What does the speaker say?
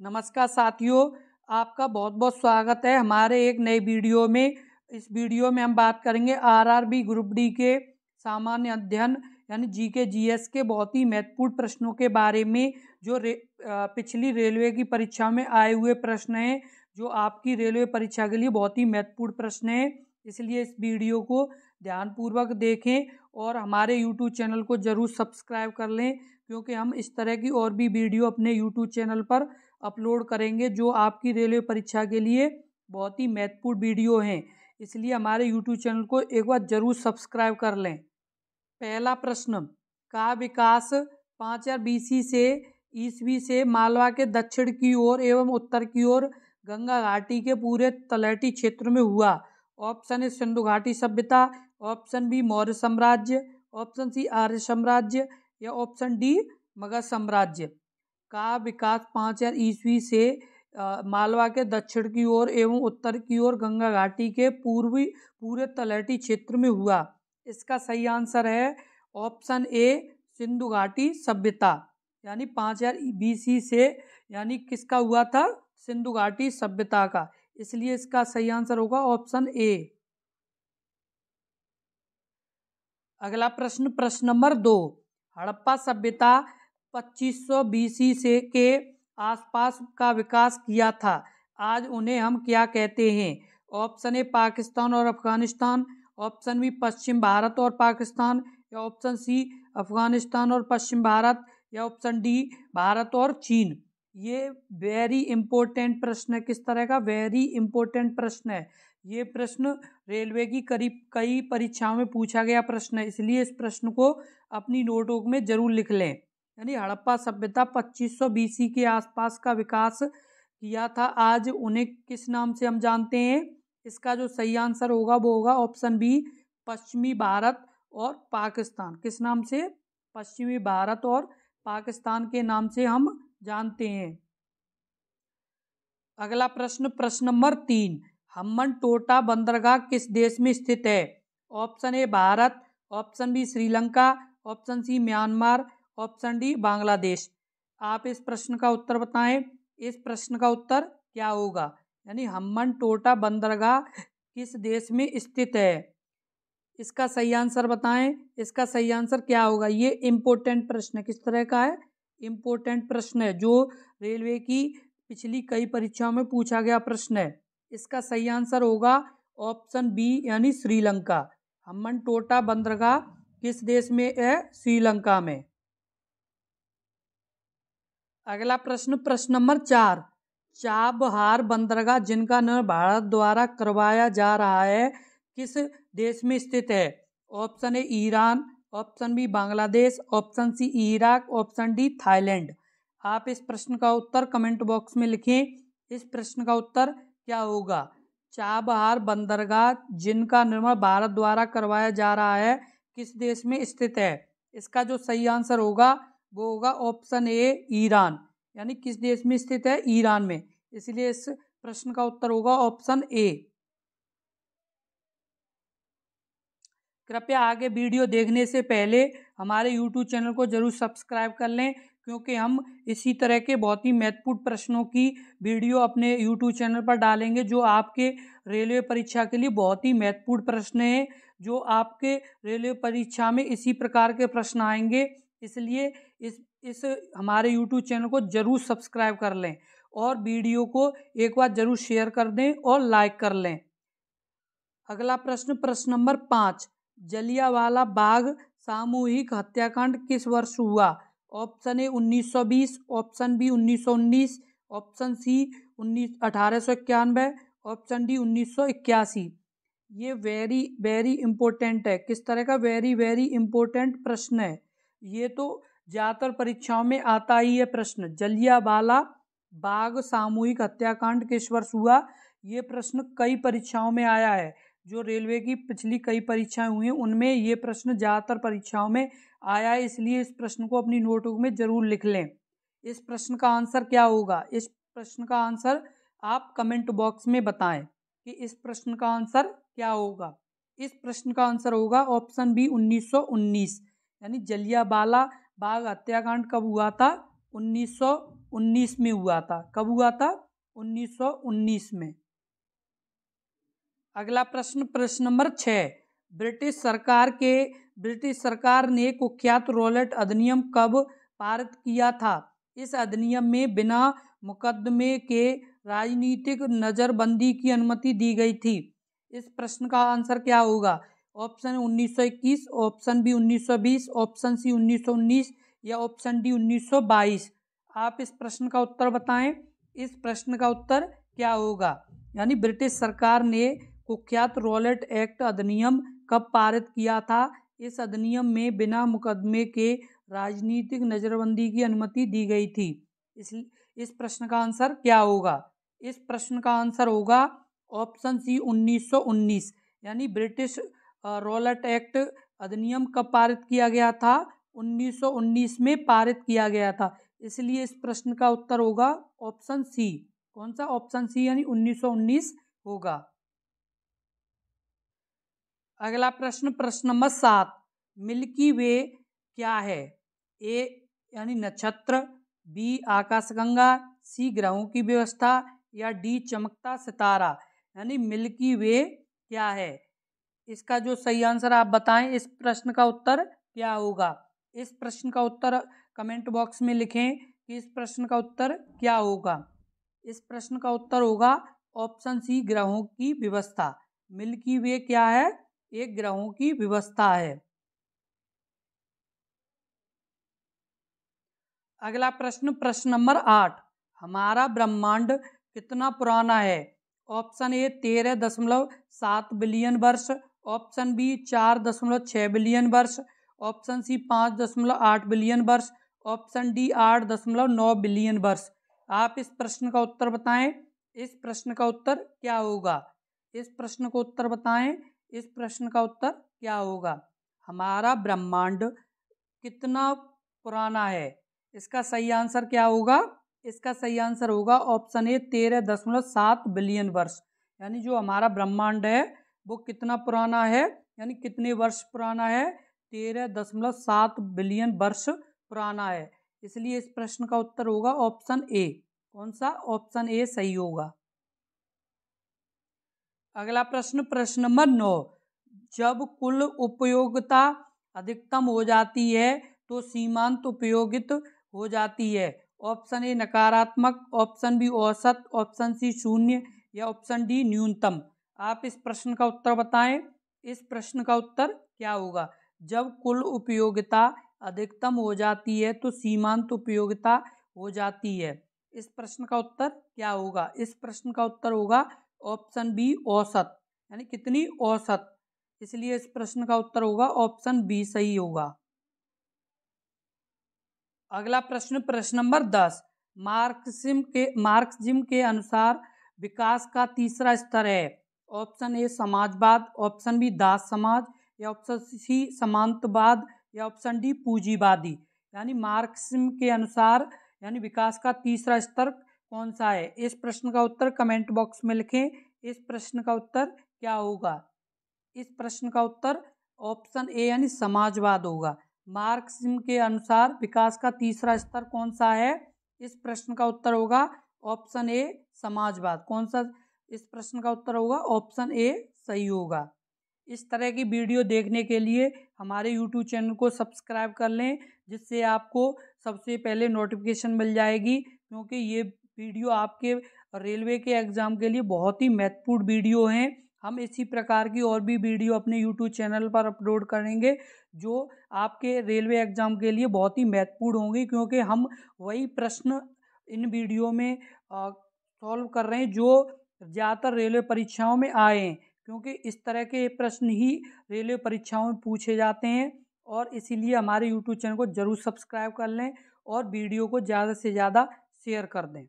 नमस्कार साथियों, आपका बहुत बहुत स्वागत है हमारे एक नए वीडियो में। इस वीडियो में हम बात करेंगे आरआरबी ग्रुप डी के सामान्य अध्ययन यानी जीके जीएस के बहुत ही महत्वपूर्ण प्रश्नों के बारे में, जो पिछली रेलवे की परीक्षा में आए हुए प्रश्न हैं, जो आपकी रेलवे परीक्षा के लिए बहुत ही महत्वपूर्ण प्रश्न हैं। इसलिए इस वीडियो को ध्यानपूर्वक देखें और हमारे यूट्यूब चैनल को ज़रूर सब्सक्राइब कर लें, क्योंकि हम इस तरह की और भी वीडियो अपने यूट्यूब चैनल पर अपलोड करेंगे जो आपकी रेलवे परीक्षा के लिए बहुत ही महत्वपूर्ण वीडियो हैं। इसलिए हमारे यूट्यूब चैनल को एक बार ज़रूर सब्सक्राइब कर लें। पहला प्रश्न, का विकास 5000 BC से ईस्वी से मालवा के दक्षिण की ओर एवं उत्तर की ओर गंगा घाटी के पूरे तलहटी क्षेत्र में हुआ। ऑप्शन ए सिंधु घाटी सभ्यता, ऑप्शन बी मौर्य साम्राज्य, ऑप्शन सी आर्य साम्राज्य या ऑप्शन डी मगध साम्राज्य। का विकास 5000 ईस्वी से मालवा के दक्षिण की ओर एवं उत्तर की ओर गंगा घाटी के पूरे तलहटी क्षेत्र में हुआ। इसका सही आंसर है ऑप्शन ए सिंधु घाटी सभ्यता, यानी 5000 BC से, यानी किसका हुआ था? सिंधु घाटी सभ्यता का। इसलिए इसका सही आंसर होगा ऑप्शन ए। अगला प्रश्न, प्रश्न नंबर 2, हड़प्पा सभ्यता 2500 BC से के आसपास का विकास किया था। आज उन्हें हम क्या कहते हैं? ऑप्शन ए पाकिस्तान और अफगानिस्तान, ऑप्शन बी पश्चिम भारत और पाकिस्तान या ऑप्शन सी अफगानिस्तान और पश्चिम भारत या ऑप्शन डी भारत और चीन। ये वेरी इंपॉर्टेंट प्रश्न है। किस तरह का? वेरी इंपॉर्टेंट प्रश्न है। ये प्रश्न रेलवे की करीब कई परीक्षाओं में पूछा गया प्रश्न है, इसलिए इस प्रश्न को अपनी नोटबुक में जरूर लिख लें। यानी हड़प्पा सभ्यता 2500 BC के आसपास का विकास किया था। आज उन्हें किस नाम से हम जानते हैं? इसका जो सही आंसर होगा वो होगा ऑप्शन बी पश्चिमी भारत और पाकिस्तान। किस नाम से? पश्चिमी भारत और पाकिस्तान के नाम से हम जानते हैं। अगला प्रश्न, प्रश्न नंबर 3, हम्बनटोटा बंदरगाह किस देश में स्थित है? Option A Bharat, option B Sri Lanka, option C Myanmar, option D Bangladesh. आप इस प्रश्न का उत्तर बताएं। इस प्रश्न का उत्तर क्या होगा? यानी हम्बनटोटा बंदरगाह किस देश में स्थित है? इसका सही आंसर बताएं। इसका सही आंसर क्या होगा? ये इम्पोर्टेंट प्रश्न है। किस तरह का है? इम्पोर्टेंट प्रश्न है, जो रेलवे की पिछली कई परीक्षाओं में पूछा गया प्रश्न है। इसका सही आंसर होगा ऑप्शन बी यानी श्रीलंका। हम्बनटोटा बंदरगाह किस देश में है? श्रीलंका में। अगला प्रश्न, प्रश्न नंबर 4, चाबहार बंदरगाह जिनका निर्माण भारत द्वारा करवाया जा रहा है किस देश में स्थित है? Option A Iran, option B Bangladesh, option C Iraq, option D Thailand. आप इस प्रश्न का उत्तर कमेंट बॉक्स में लिखें। इस प्रश्न का उत्तर क्या होगा? चाबहार बंदरगाह जिनका निर्माण भारत द्वारा करवाया जा रहा है किस देश में स्थित है? इसका जो सही आंसर होगा वो होगा ऑप्शन ए ईरान। यानी किस देश में स्थित है? ईरान में। इसलिए इस प्रश्न का उत्तर होगा ऑप्शन ए। कृपया आगे वीडियो देखने से पहले हमारे YouTube चैनल को जरूर सब्सक्राइब कर लें, क्योंकि हम इसी तरह के बहुत ही महत्वपूर्ण प्रश्नों की वीडियो अपने YouTube चैनल पर डालेंगे, जो आपके रेलवे परीक्षा के लिए बहुत ही महत्वपूर्ण प्रश्न हैं, जो आपके रेलवे परीक्षा में इसी प्रकार के प्रश्न आएंगे। इसलिए इस हमारे YouTube चैनल को जरूर सब्सक्राइब कर लें और वीडियो को एक बार जरूर शेयर कर दें और लाइक कर लें। अगला प्रश्न, प्रश्न नंबर 5, जलियांवाला बाग सामूहिक हत्याकांड किस वर्ष हुआ? Option A 1920, option B 1919, option C 1891, option D 1981। ये वेरी वेरी इंपॉर्टेंट है। किस तरह का? वेरी वेरी इंपॉर्टेंट प्रश्न है। ये तो ज़्यादातर परीक्षाओं में आता ही है प्रश्न। जलियांवाला बाग सामूहिक हत्याकांड किस वर्ष हुआ? ये प्रश्न कई परीक्षाओं में आया है। जो रेलवे की पिछली कई परीक्षाएं हुई हैं उनमें ये प्रश्न ज़्यादातर परीक्षाओं में आया है, इसलिए इस प्रश्न को अपनी नोटबुक में जरूर लिख लें। इस प्रश्न का आंसर क्या होगा? इस प्रश्न का आंसर आप कमेंट बॉक्स में बताएं कि इस प्रश्न का आंसर क्या होगा। इस प्रश्न का आंसर होगा ऑप्शन बी 1919। यानी जलियांवाला बाग हत्याकांड कब हुआ था? 1919 में हुआ था। कब हुआ था? 1919 में। अगला प्रश्न, प्रश्न नंबर 6, ब्रिटिश सरकार ने कुख्यात रौलट अधिनियम कब पारित किया था? इस अधिनियम में बिना मुकदमे के राजनीतिक नज़रबंदी की अनुमति दी गई थी। इस प्रश्न का आंसर क्या होगा? Option 1921, option B 1920, option C 1919 या ऑप्शन डी 1922। आप इस प्रश्न का उत्तर बताएं। इस प्रश्न का उत्तर क्या होगा? यानी ब्रिटिश सरकार ने कुख्यात रौलट एक्ट अधिनियम कब पारित किया था? इस अधिनियम में बिना मुकदमे के राजनीतिक नज़रबंदी की अनुमति दी गई थी। इस प्रश्न का आंसर क्या होगा? इस प्रश्न का आंसर होगा ऑप्शन सी 1919। यानी ब्रिटिश रौलट एक्ट अधिनियम कब पारित किया गया था? 1919 में पारित किया गया था। इसलिए इस प्रश्न का उत्तर होगा ऑप्शन सी। कौन सा? ऑप्शन सी यानी 1919 होगा। अगला प्रश्न, प्रश्न नंबर 7, मिल्की वे क्या है? ए यानी नक्षत्र, बी आकाशगंगा, सी ग्रहों की व्यवस्था या डी चमकता सितारा। यानी मिल्की वे क्या है? इसका जो सही आंसर आप बताएं। इस प्रश्न का उत्तर क्या होगा? इस प्रश्न का उत्तर कमेंट बॉक्स में लिखें कि इस प्रश्न का उत्तर क्या होगा। इस प्रश्न का उत्तर होगा ऑप्शन सी ग्रहों की व्यवस्था। मिल्की वे क्या है? एक ग्रहों की व्यवस्था है। अगला प्रश्न, प्रश्न नंबर 8, हमारा ब्रह्मांड कितना पुराना है? ऑप्शन ए 13.7 बिलियन वर्ष, ऑप्शन बी 4.6 बिलियन वर्ष, ऑप्शन सी 5.8 बिलियन वर्ष, ऑप्शन डी 8.9 बिलियन वर्ष। आप इस प्रश्न का उत्तर बताएं। इस प्रश्न का उत्तर क्या होगा? इस प्रश्न को उत्तर बताएं। इस प्रश्न का उत्तर क्या होगा? हमारा ब्रह्मांड कितना पुराना है? इसका सही आंसर क्या होगा? इसका सही आंसर होगा ऑप्शन ए 13.7 बिलियन वर्ष। यानी जो हमारा ब्रह्मांड है वो कितना पुराना है? यानी कितने वर्ष पुराना है? 13.7 बिलियन वर्ष पुराना है। इसलिए इस प्रश्न का उत्तर होगा ऑप्शन ए। कौन सा? ऑप्शन ए सही होगा। अगला प्रश्न, प्रश्न नंबर 9, जब कुल उपयोगिता अधिकतम हो जाती है तो सीमांत उपयोगित हो जाती है। ऑप्शन ए नकारात्मक, ऑप्शन बी औसत, ऑप्शन सी शून्य या ऑप्शन डी न्यूनतम। आप इस प्रश्न का उत्तर बताएं। इस प्रश्न का उत्तर क्या होगा? जब कुल उपयोगिता अधिकतम हो जाती है तो सीमांत उपयोगिता हो जाती है। इस प्रश्न का उत्तर क्या होगा? इस प्रश्न का उत्तर होगा ऑप्शन बी औसत। यानी कितनी? औसत। इसलिए इस प्रश्न का उत्तर होगा ऑप्शन बी सही होगा। अगला प्रश्न, प्रश्न नंबर 10, मार्क्सिज्म के अनुसार विकास का तीसरा स्तर है। ऑप्शन ए समाजवाद, ऑप्शन बी दास समाज या ऑप्शन सी समांतवाद या ऑप्शन डी पूंजीवादी। यानी मार्क्सिज्म के अनुसार यानी विकास का तीसरा स्तर कौन सा है? इस प्रश्न का उत्तर कमेंट बॉक्स में लिखें। इस प्रश्न का उत्तर क्या होगा? इस प्रश्न का उत्तर ऑप्शन ए यानी समाजवाद होगा। मार्क्सिज्म के अनुसार विकास का तीसरा स्तर कौन सा है? इस प्रश्न का उत्तर होगा ऑप्शन ए समाजवाद। कौन सा? इस प्रश्न का उत्तर होगा ऑप्शन ए सही होगा। इस तरह की वीडियो देखने के लिए हमारे यूट्यूब चैनल को सब्सक्राइब कर लें, जिससे आपको सबसे पहले नोटिफिकेशन मिल जाएगी, क्योंकि ये वीडियो आपके रेलवे के एग्ज़ाम के लिए बहुत ही महत्वपूर्ण वीडियो हैं। हम इसी प्रकार की और भी वीडियो अपने यूट्यूब चैनल पर अपलोड करेंगे जो आपके रेलवे एग्ज़ाम के लिए बहुत ही महत्वपूर्ण होंगी, क्योंकि हम वही प्रश्न इन वीडियो में सॉल्व कर रहे हैं जो ज़्यादातर रेलवे परीक्षाओं में आए हैं, क्योंकि इस तरह के प्रश्न ही रेलवे परीक्षाओं में पूछे जाते हैं। और इसीलिए हमारे यूट्यूब चैनल को ज़रूर सब्सक्राइब कर लें और वीडियो को ज़्यादा से ज़्यादा शेयर कर दें।